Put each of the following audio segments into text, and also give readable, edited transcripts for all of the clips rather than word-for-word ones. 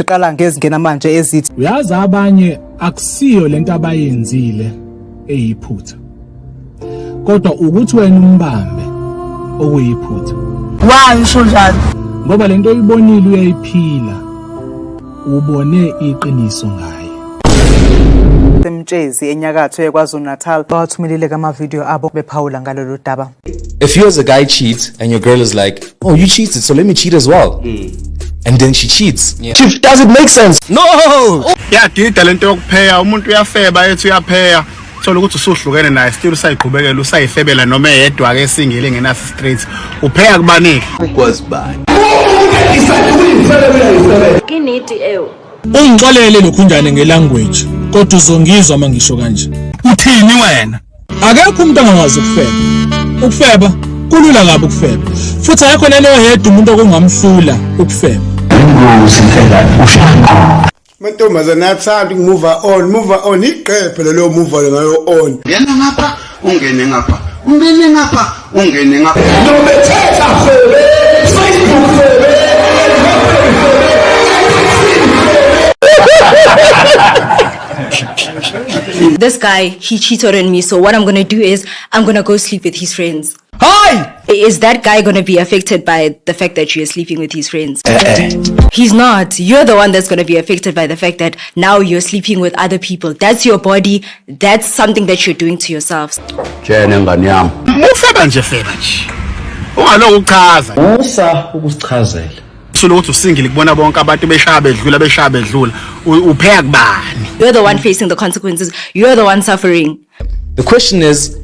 siqala ngezingena manje ezithi uyazi abanye akusiyo lento abayenzile eyiphutha kodwa ukuthi wena umbambe okuyiphutha why usho njalo ngoba lento oyibonile uyayiphila ubone iqiniso ngayo Mtshezi enyakatho yeKwaZulu Natal bawathumelile kama video abo bephawula ngalolu daba. If you as a guy cheat and your girl is like, oh, you cheated, so let me cheat as well. And then she cheats. Yeah. Does it make sense? No! Yadida lento yokupheya umuntu uyafeba ethi uyaphea thola ukuthi usuhlukene naye still usayiqhubekela usayifebela noma eyedwa ke singile ngenasi straight upheya kubanike kwasibani kiniti ewo ungixolele lokhunjane ngelanguage kodwa uzongizwa mangisho kanje uthini wena akekho umuntu angazi ukufeba kulula kabi ukufeba futhi akekho nalo oyedwa umuntu okungamhlula ukufeba mantombazana athanda move on iqephe lo move on ngayo on ngena ngapha ungene ngapha ungene ngapha ungene ngapha nobethetha Facebook This guy, he cheated on me, so what I'm gonna do is I'm gonna go sleep with his friends. Hi! Is that guy gonna be affected by the fact that you're sleeping with his friends? He's not. You're the one that's gonna be affected by the fact that now you're sleeping with other people. That's your body. That's something that you're doing to yourselves. tshene ngani yami ufeba nje ungaloku uchaza usa ukusichazela solo ukuthi usingile kubona bonke abantu beshaya bedlula upheya kubani You're the one facing the consequences. You're the one suffering. The question is,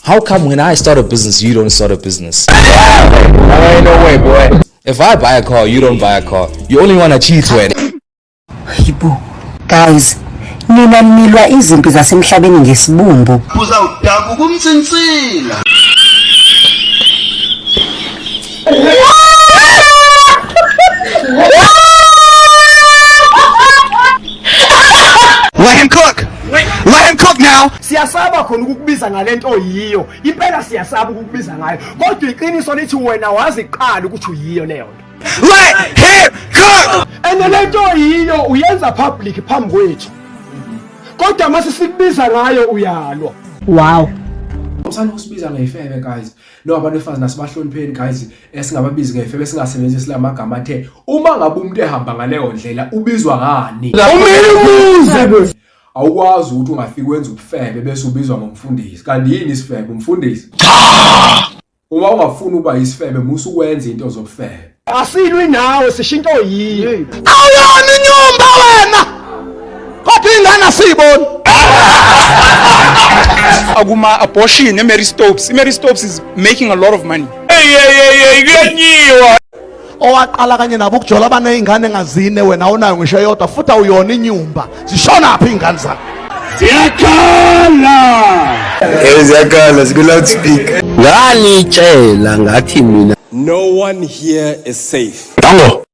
how come when I start a business, you don't start a business? no way boy If I buy a car, you don't buy a car. You only want to cheat when. Yibo guys mina nimilwa izimpi zasemhlabeni ngesibumbu uzawudaka ukumtsintsila let him cook now siyasaba khona ukukubiza ngalento oyiyo impela siyasaba ukukubiza ngayo kodwa iqiniso lithi wena waziqala ukuthi uyiyo leyo nto let him cook and lento oyiyo uyenza public phambi kwethu kodwa mase sikubiza ngayo uyalwa wow Usana usibiza ngefebe guys lo abantu efazi nasibahlonipheni guys esingababizi ngefebe singasebenzisi silamagama athe uma ngabe umuntu ehamba ngaleyo ndlela ubizwa ngani umile awukwazi ukuthi ungafika wenza ubufebe bese ubizwa ngomfundisi kanti yini isifebe umfundisi uma ungafuna ukuba isifebe musu ukwenza into zobufebe asilwi nawe sishinto oyiyo awuyona inyumba wena kodwa ingane siyibona Aguma abortion Mary Stopes is making a lot of money. kuyanyiwa owaqala kanye nabo ukujola abanezingane ngazine wena unayo ngisho yodwa futhi awuyona inyumba zishona apha izingane zakho ziyakhala siku loudspeaker nganitshela ngathi mina no one here is safe Tango